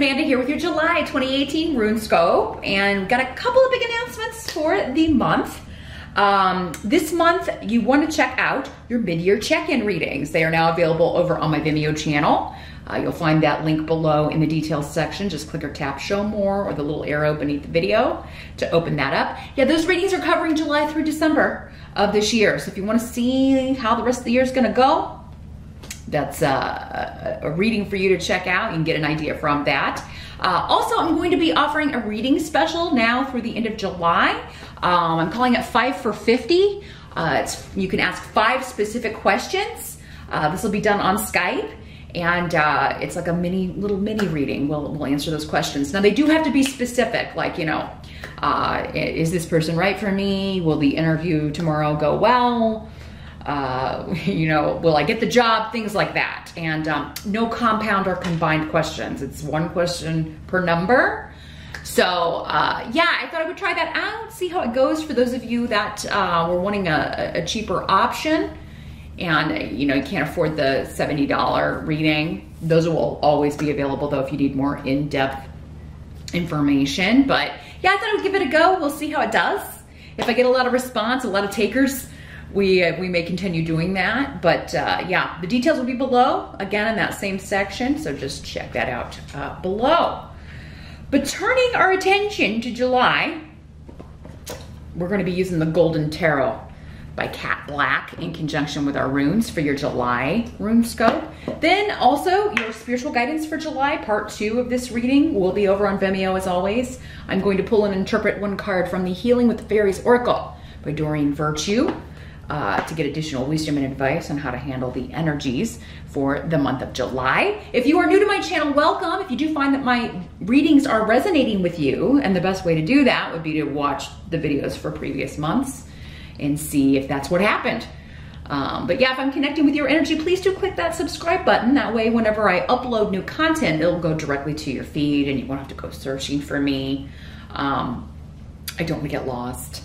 Amanda here with your July 2018 RuneScope, and got a couple of big announcements for the month. This month, you want to check out your mid-year check-in readings. They are now available over on my Vimeo channel. You'll find that link below in the details section. Just click or tap show more or the little arrow beneath the video to open that up. Yeah, those readings are covering July through December of this year. So if you want to see how the rest of the year is going to go, that's a reading for you to check out. You can get an idea from that. Also, I'm going to be offering a reading special now through the end of July. I'm calling it 5 for 50. You can ask 5 specific questions. This will be done on Skype, and it's like a little mini reading. We'll answer those questions. Now, they do have to be specific, like, you know, is this person right for me? Will the interview tomorrow go well? You know, will I get the job? Things like that. And no compound or combined questions. It's one question per number. So yeah, I thought I would try that out, see how it goes for those of you that were wanting a cheaper option. And you know, you can't afford the $70 reading. Those will always be available though if you need more in-depth information. But yeah, I thought I would give it a go. We'll see how it does. If I get a lot of response, a lot of takers, we may continue doing that. But yeah, the details will be below, again, in that same section. So just check that out below. But turning our attention to July, we're going to be using the Golden Tarot by Cat Black in conjunction with our runes for your July RuneScope. Then also your spiritual guidance for July, part 2 of this reading will be over on Vimeo as always. I'm going to pull and interpret one card from the Healing with the Fairies Oracle by Doreen Virtue to get additional wisdom and advice on how to handle the energies for the month of July. If you are new to my channel, welcome. If you do find that my readings are resonating with you, and the best way to do that would be to watch the videos for previous months and see if that's what happened. But yeah, if I'm connecting with your energy, please do click that subscribe button. That way, whenever I upload new content, it'll go directly to your feed and you won't have to go searching for me. I don't want to get lost.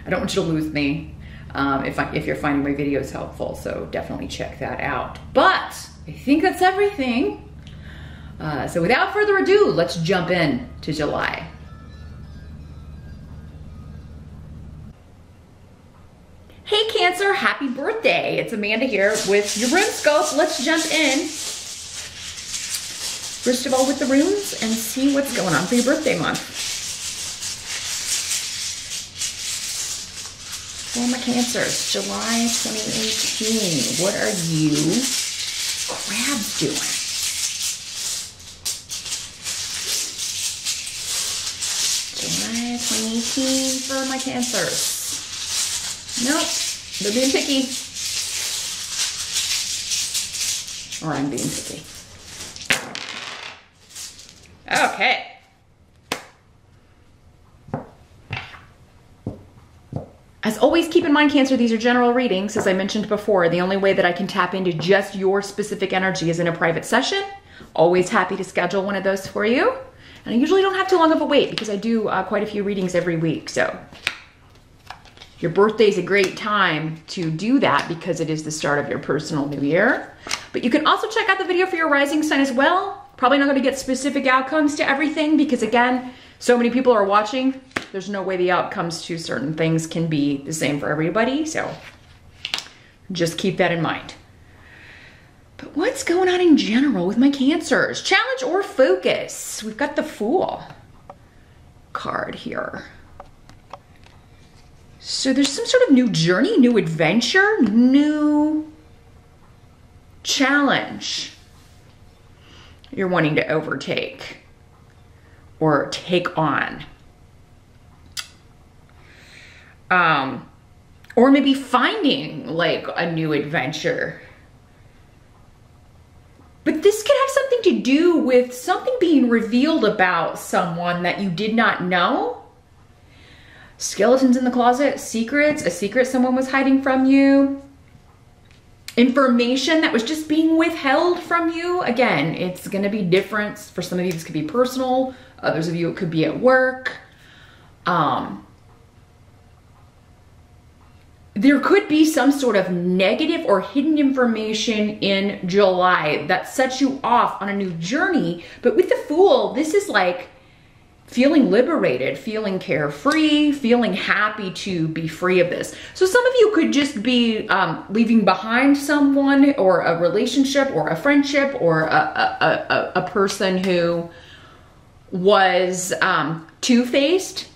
I don't want you to lose me if you're finding my videos helpful. So definitely check that out. But I think that's everything. So without further ado, let's jump in to July. Hey Cancer, happy birthday. It's Amanda here with your RuneScope. Let's jump in, first of all, with the runes and see what's going on for your birthday month. For my Cancers, July 2018, what are you crabs doing? July 2018 for my Cancers. Nope, they're being picky. Or I'm being picky. Okay. As always, keep in mind, Cancer, these are general readings. As I mentioned before, the only way that I can tap into just your specific energy is in a private session. Always happy to schedule one of those for you. And I usually don't have too long of a wait because I do quite a few readings every week. So your birthday is a great time to do that because it is the start of your personal new year. But you can also check out the video for your rising sign as well. Probably not going to get specific outcomes to everything because, again, so many people are watching. There's no way the outcomes to certain things can be the same for everybody. So just keep that in mind. But what's going on in general with my Cancers? Challenge or focus? We've got the Fool card here. So there's some sort of new journey, new adventure, new challenge you're wanting to overtake or take on. Or maybe finding like a new adventure. But this could have something to do with something being revealed about someone that you did not know. Skeletons in the closet, secrets, a secret someone was hiding from you. Information that was just being withheld from you. Again, it's gonna be different. For some of you, this could be personal. Others of you, it could be at work. there could be some sort of negative or hidden information in July that sets you off on a new journey. But with the Fool, this is like feeling liberated, feeling carefree, feeling happy to be free of this. So some of you could just be leaving behind someone or a relationship or a friendship or a person who was two-faced.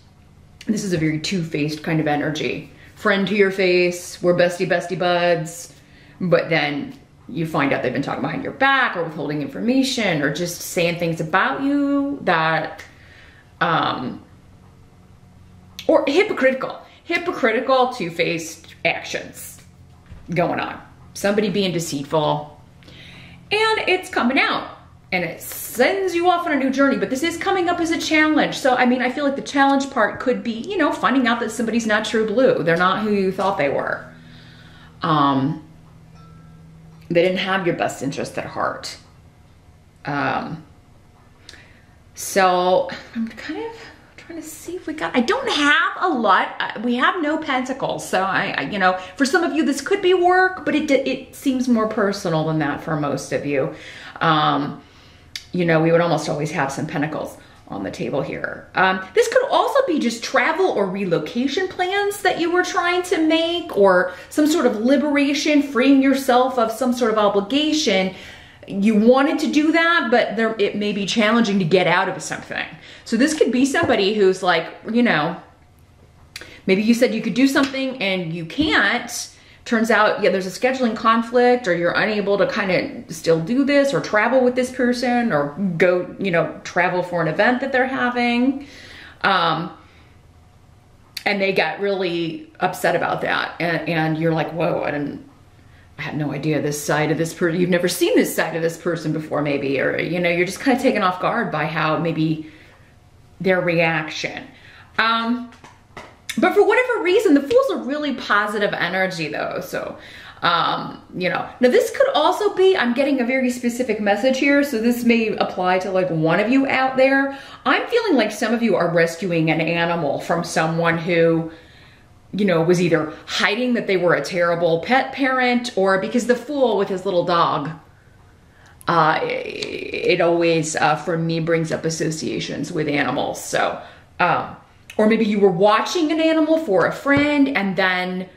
This is a very two-faced kind of energy. Friend to your face, we're bestie buds, but then you find out they've been talking behind your back or withholding information or just saying things about you that, or hypocritical two-faced actions going on. Somebody being deceitful, and it's coming out. And it sends you off on a new journey, but this is coming up as a challenge. So, I mean, I feel like the challenge part could be, you know, finding out that somebody's not true blue. They're not who you thought they were. They didn't have your best interest at heart. So I'm kind of trying to see if we got, I don't have a lot. We have no pentacles. So I you know, for some of you, this could be work, but it seems more personal than that for most of you. You know, we would almost always have some pentacles on the table here. This could also be just travel or relocation plans that you were trying to make, or some sort of liberation, freeing yourself of some sort of obligation. You wanted to do that, but it may be challenging to get out of something. So this could be somebody who's like, you know, maybe you said you could do something and you can't. Turns out, yeah, there's a scheduling conflict, or you're unable to kind of still do this or travel with this person or go, you know, travel for an event that they're having. And they got really upset about that. And you're like, whoa, I had no idea this side of this person. You've never seen this side of this person before, maybe, or, you know, you're just kind of taken off guard by how maybe their reaction. But for whatever reason, the Fool's a really positive energy though. So, you know, now this could also be, I'm getting a very specific message here. So this may apply to like one of you out there. I'm feeling like some of you are rescuing an animal from someone who, you know, was either hiding that they were a terrible pet parent, or because the Fool with his little dog, it always, for me, brings up associations with animals. So, or maybe you were watching an animal for a friend, and then,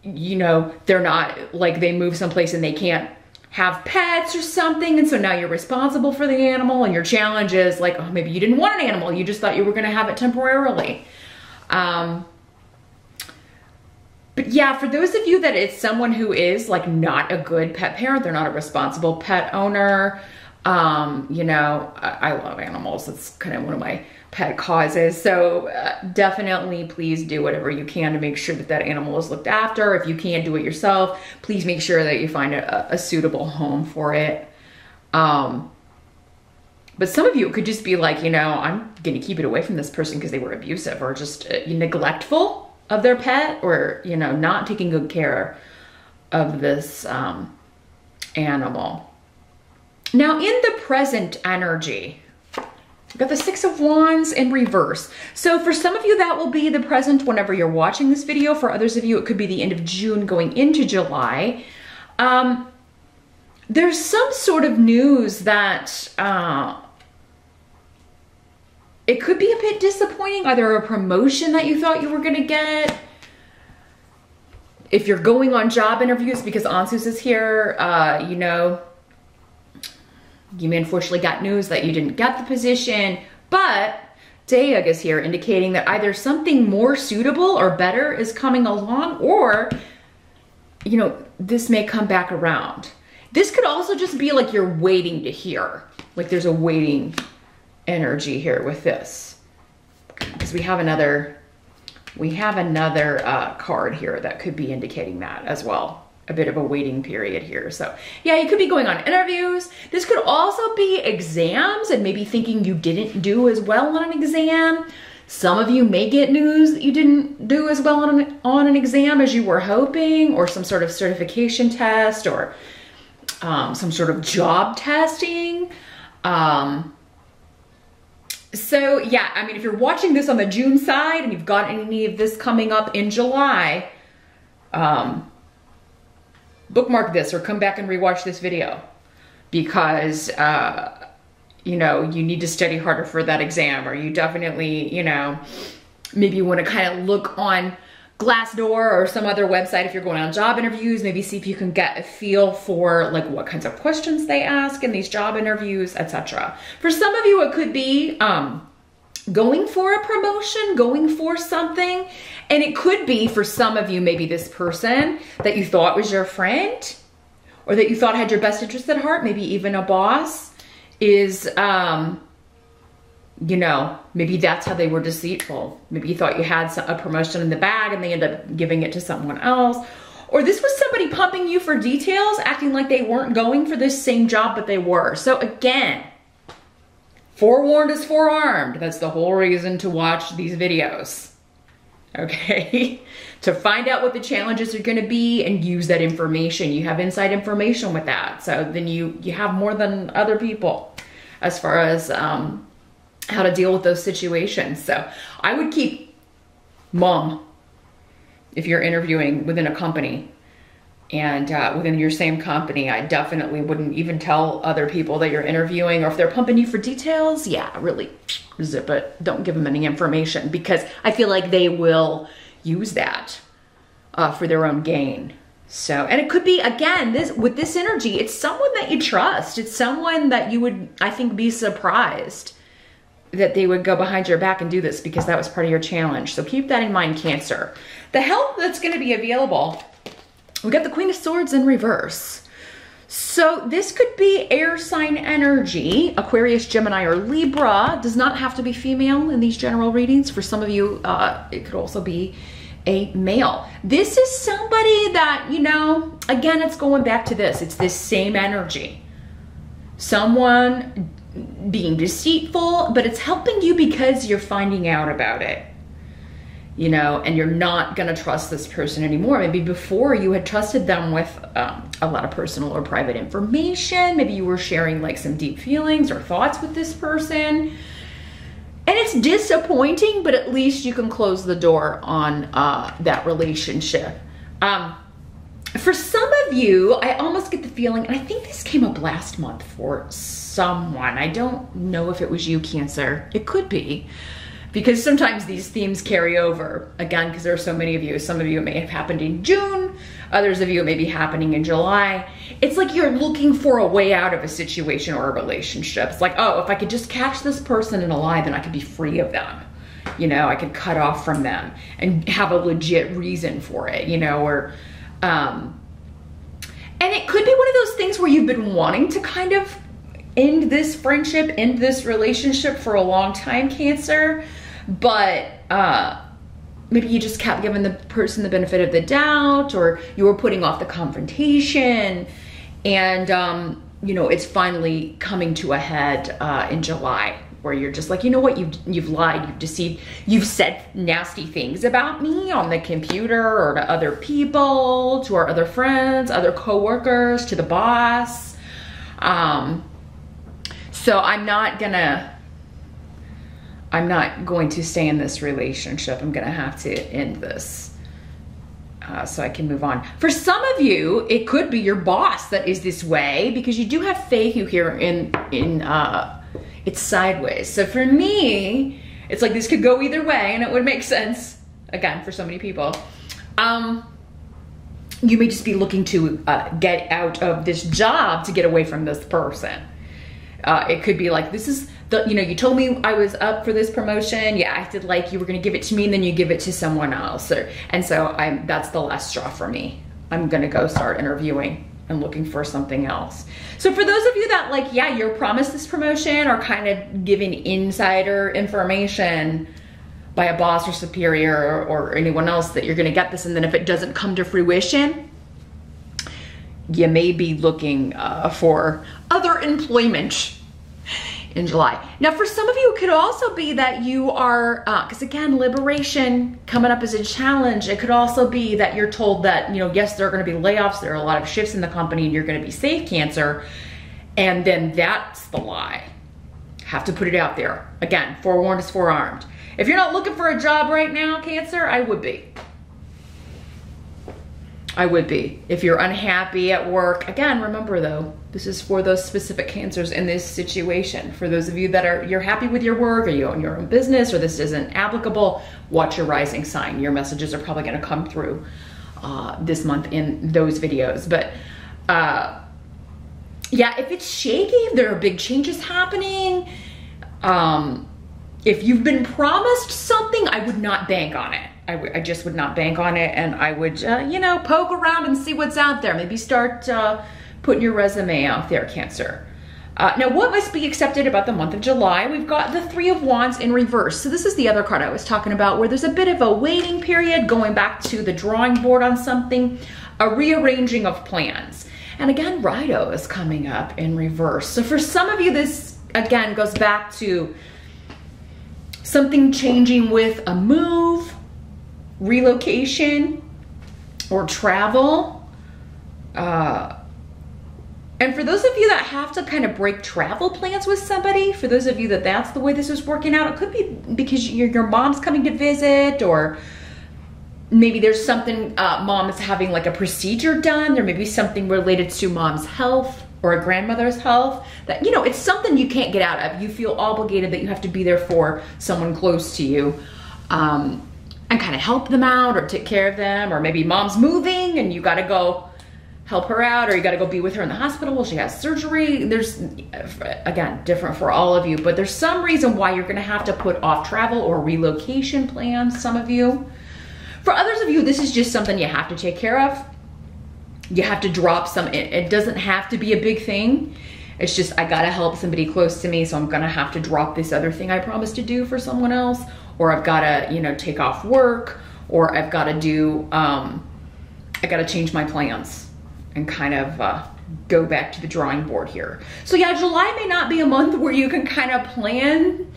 you know, they're not, like, they move someplace and they can't have pets or something, and so now you're responsible for the animal, and your challenge is like, oh, maybe you didn't want an animal, you just thought you were gonna have it temporarily. But yeah, for those of you that it's someone who is like not a good pet parent, they're not a responsible pet owner, you know, I love animals, it's kind of one of my pet causes. So definitely please do whatever you can to make sure that that animal is looked after. If you can't do it yourself, please make sure that you find a suitable home for it. But some of you, it could just be like, you know, I'm gonna keep it away from this person because they were abusive or just neglectful of their pet, or, you know, not taking good care of this animal. Now in the present energy, we've got the Six of Wands in reverse. So for some of you, that will be the present whenever you're watching this video. For others of you, it could be the end of June going into July. There's some sort of news that it could be a bit disappointing, either a promotion that you thought you were gonna get. If you're going on job interviews, because Ansus is here, you know, you may unfortunately got news that you didn't get the position, but Dayug is here indicating that either something more suitable or better is coming along, or, you know, this may come back around. This could also just be like you're waiting to hear, like there's a waiting energy here with this, because we have another card here that could be indicating that as well, a bit of a waiting period here. So yeah, you could be going on interviews. This could also be exams and maybe thinking you didn't do as well on an exam. Some of you may get news that you didn't do as well on an exam as you were hoping, or some sort of certification test, or some sort of job testing. So yeah, I mean, if you're watching this on the June side and you've got any of this coming up in July, bookmark this or come back and rewatch this video because, you know, you need to study harder for that exam, or you definitely, you know, maybe you want to kind of look on Glassdoor or some other website if you're going on job interviews, maybe see if you can get a feel for like what kinds of questions they ask in these job interviews, etc. For some of you, it could be going for a promotion, going for something. And it could be for some of you, maybe this person that you thought was your friend or that you thought had your best interest at heart, maybe even a boss, is, you know, maybe that's how they were deceitful. Maybe you thought you had a promotion in the bag and they end up giving it to someone else. Or this was somebody pumping you for details, acting like they weren't going for this same job, but they were. So again, forewarned is forearmed. That's the whole reason to watch these videos, okay? To find out what the challenges are gonna be and use that information. You have inside information with that. So then you have more than other people as far as how to deal with those situations. So I would keep mum if you're interviewing within a company and within your same company. I definitely wouldn't even tell other people that you're interviewing, or if they're pumping you for details, yeah, really zip it. Don't give them any information because I feel like they will use that for their own gain. So, and it could be, again, with this energy, it's someone that you trust. It's someone that you would, I think, be surprised that they would go behind your back and do this because that was part of your challenge. So keep that in mind, Cancer. The help that's going to be available, we got the Queen of Swords in reverse. So this could be air sign energy, Aquarius, Gemini, or Libra. Does not have to be female in these general readings. For some of you, it could also be a male. This is somebody that, you know, again, it's going back to this. It's this same energy. Someone being deceitful, but it's helping you because you're finding out about it, you know, and you're not going to trust this person anymore. Maybe before you had trusted them with a lot of personal or private information. Maybe you were sharing like some deep feelings or thoughts with this person. And it's disappointing, but at least you can close the door on that relationship. For some of you, I almost get the feeling, and I think this came up last month for someone. I don't know if it was you, Cancer. It could be, because sometimes these themes carry over. Again, because there are so many of you. Some of you, it may have happened in June. Others of you, it may be happening in July. It's like you're looking for a way out of a situation or a relationship. It's like, oh, if I could just catch this person in a lie, then I could be free of them. You know, I could cut off from them and have a legit reason for it, you know, or... and it could be one of those things where you've been wanting to kind of end this friendship, end this relationship for a long time, Cancer, but maybe you just kept giving the person the benefit of the doubt, or you were putting off the confrontation, and you know, it's finally coming to a head in July, where you're just like, you know what, you've lied, you've deceived, you've said nasty things about me on the computer or to other people, to our other friends, other coworkers, to the boss. So I'm not going to stay in this relationship. I'm gonna have to end this so I can move on. For some of you, it could be your boss that is this way, because you do have Fehu here in it's sideways. So for me, it's like this could go either way, and it would make sense, again, for so many people. You may just be looking to get out of this job to get away from this person. It could be like, this is the, you know, you told me I was up for this promotion. You acted like you were going to give it to me, and then you give it to someone else. And so that's the last straw for me. I'm going to go start interviewing and looking for something else. So for those of you that like, yeah, you're promised this promotion, or kind of given insider information by a boss or superior or anyone else that you're gonna get this, and then if it doesn't come to fruition, you may be looking for other employment in July. Now, for some of you, it could also be that you are, because again, liberation coming up as a challenge. It could also be that you're told that, you know, yes, there are going to be layoffs, there are a lot of shifts in the company, and you're going to be safe, Cancer. And then that's the lie. Have to put it out there. Again, forewarned is forearmed. If you're not looking for a job right now, Cancer, I would be. I would be. If you're unhappy at work, again, remember though, this is for those specific Cancers in this situation. For those of you that you're happy with your work, or you own your own business, or this isn't applicable, watch your rising sign. Your messages are probably gonna come through this month in those videos. But yeah, if it's shaky, if there are big changes happening, if you've been promised something, I would not bank on it. I just would not bank on it, and I would, you know, poke around and see what's out there. Maybe start putting your resume out there, Cancer. Now, what must be accepted about the month of July? We've got the Three of Wands in reverse. So this is the other card I was talking about, where there's a bit of a waiting period, going back to the drawing board on something, a rearranging of plans. And again, Rido is coming up in reverse. So for some of you, this, again, goes back to something changing with a move, relocation, or travel. And for those of you that have to kind of break travel plans with somebody, for those of you that that's the way this is working out, it could be because your mom's coming to visit, or maybe there's something, mom is having like a procedure done. There may be something related to mom's health or a grandmother's health that, you know, it's something you can't get out of. You feel obligated that you have to be there for someone close to you. And kind of help them out or take care of them, or maybe mom's moving and you got to go help her out, or you got to go be with her in the hospital while she has surgery. There's, again, different for all of you, but there's some reason why you're going to have to put off travel or relocation plans, some of you. For others of you, this is just something you have to take care of. You have to drop some, it doesn't have to be a big thing. It's just, I got to help somebody close to me, so I'm going to have to drop this other thing I promised to do for someone else. Or I've got to, you know, take off work, or I've got to do, I got to change my plans and kind of go back to the drawing board here. So yeah, July may not be a month where you can kind of plan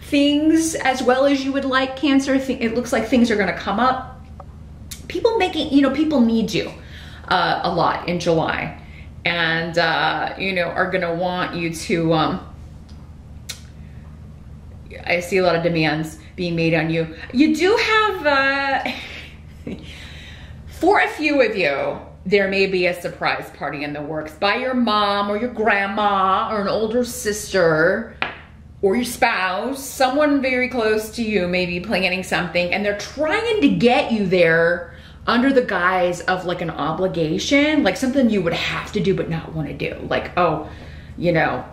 things as well as you would like, Cancer. It looks like things are going to come up. People making, you know, people need you a lot in July, and, you know, are going to want you to, I see a lot of demands being made on you. You do have, for a few of you, there may be a surprise party in the works by your mom or your grandma or an older sister or your spouse. Someone very close to you may be planning something, and they're trying to get you there under the guise of like an obligation, like something you would have to do but not want to do. Like, oh, you know,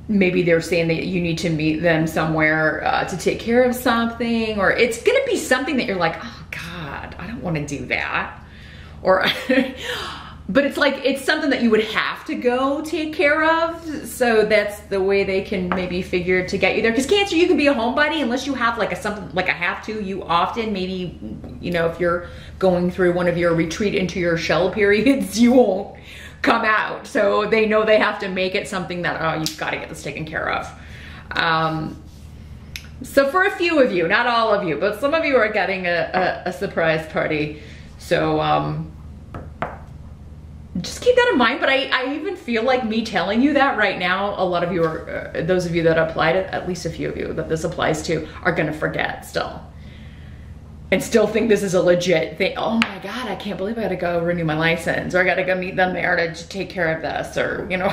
maybe they're saying that you need to meet them somewhere to take care of something, or it's gonna be something that you're like, oh God, I don't want to do that. Or, but it's like, it's something that you would have to go take care of. So that's the way they can maybe figure to get you there. Because Cancer, you can be a homebody unless you have like a something, like a have to. You often, maybe, you know, if you're going through one of your retreat into your shell periods, you won't come out. So they know they have to make it something that, oh, you've got to get this taken care of. So for a few of you, not all of you, but some of you are getting a surprise party. So just keep that in mind. But I even feel like me telling you that right now, a lot of you are, those of you that applied it, at least a few of you that this applies to, are gonna forget still. And still think this is a legit thing. Oh my God, I can't believe I gotta go renew my license, or I gotta go meet them there to take care of this, or, you know,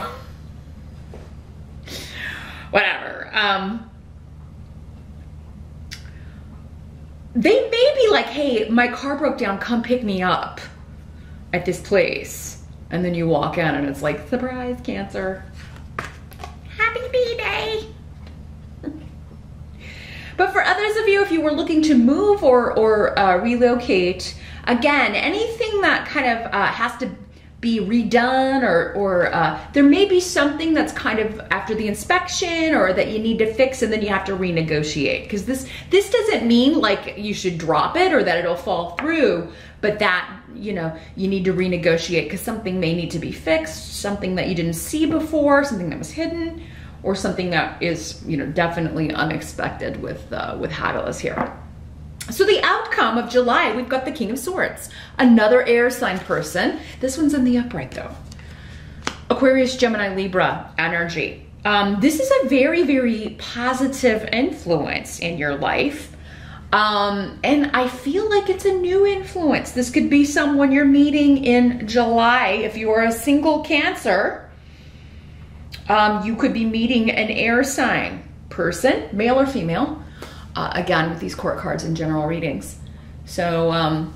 whatever. They may be like, hey, my car broke down, come pick me up at this place. And then you walk in and it's like, surprise, Cancer. Happy B-Day. But for others of you, if you were looking to move or relocate, again, anything that kind of has to be redone, or there may be something that's kind of after the inspection, or that you need to fix, and then you have to renegotiate. Because this doesn't mean like you should drop it or that it'll fall through, but that, you know, you need to renegotiate because something may need to be fixed, something that you didn't see before, something that was hidden, or something that is, you know, definitely unexpected with Haggalas here. So the outcome of July, we've got the King of Swords, another air sign person. This one's in the upright though. Aquarius, Gemini, Libra energy. This is a very, very positive influence in your life. And I feel like it's a new influence. This could be someone you're meeting in July. If you are a single Cancer, you could be meeting an air sign person, male or female, again, with these court cards and general readings. So,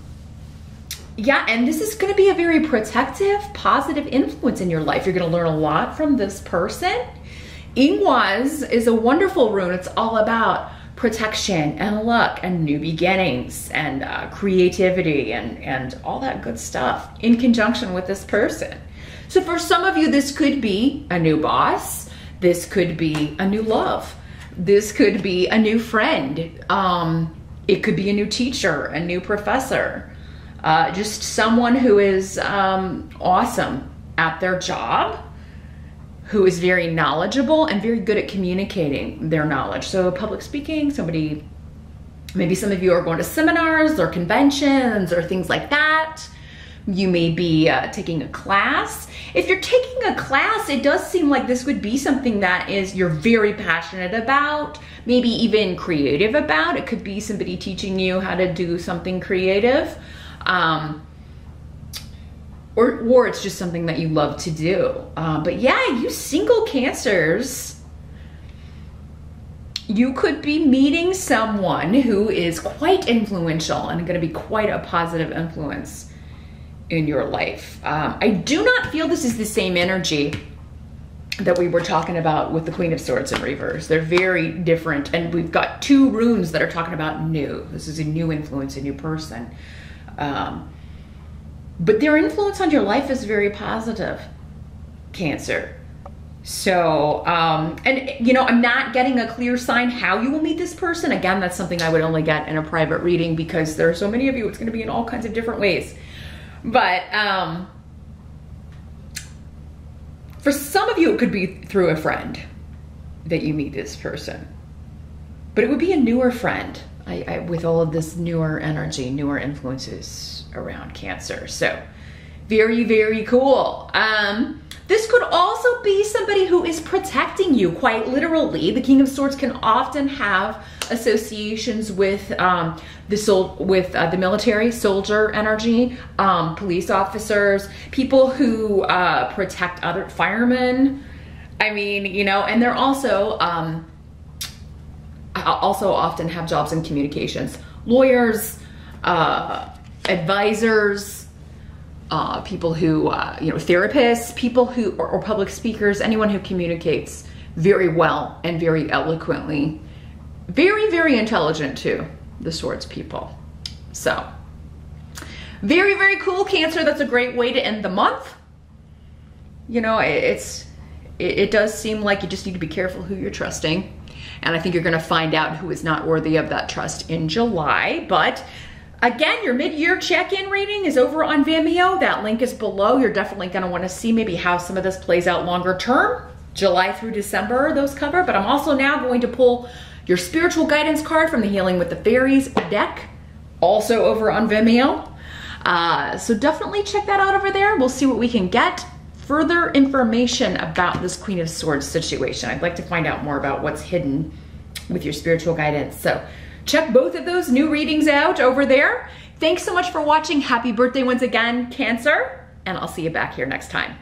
yeah, and this is going to be a very protective, positive influence in your life. You're going to learn a lot from this person. Ingwaz is a wonderful rune. It's all about protection and luck and new beginnings and creativity and all that good stuff in conjunction with this person. So for some of you, this could be a new boss. This could be a new love. This could be a new friend. It could be a new teacher, a new professor, just someone who is awesome at their job, who is very knowledgeable and very good at communicating their knowledge. So public speaking, somebody, maybe some of you are going to seminars or conventions or things like that. You may be taking a class. If you're taking a class, it does seem like this would be something that you're very passionate about, maybe even creative about. It could be somebody teaching you how to do something creative. Or it's just something that you love to do. But yeah, you single Cancers, you could be meeting someone who is quite influential and going to be quite a positive influence in your life. I do not feel this is the same energy that we were talking about with the Queen of Swords in reverse. They're very different. And we've got two runes that are talking about new. This is a new influence, a new person. But their influence on your life is very positive, Cancer. So, and you know, I'm not getting a clear sign how you will meet this person. Again, that's something I would only get in a private reading because there are so many of you, it's going to be in all kinds of different ways. But for some of you, it could be through a friend that you meet this person. But it would be a newer friend. With all of this newer energy, newer influences around Cancer. So very, very cool. This could also be somebody who is protecting you, quite literally. The King of Swords can often have associations with the military, soldier energy, police officers, people who protect other firemen. I mean, you know, and they're also often have jobs in communications. Lawyers, advisors, people who, you know, therapists, people who, or public speakers, anyone who communicates very well and very eloquently. Very, very intelligent too, the Swords people. So, very, very cool, Cancer. That's a great way to end the month. You know, it does seem like you just need to be careful who you're trusting. And I think you're going to find out who is not worthy of that trust in July. But again, your mid-year check-in reading is over on Vimeo. That link is below. You're definitely going to want to see maybe how some of this plays out longer term. July through December, those cover. But I'm also now going to pull your spiritual guidance card from the Healing with the Fairies deck, also over on Vimeo. So definitely check that out over there. We'll see what we can get. Further information about this Queen of Swords situation. I'd like to find out more about what's hidden with your spiritual guidance. So check both of those new readings out over there. Thanks so much for watching. Happy birthday once again, Cancer, and I'll see you back here next time.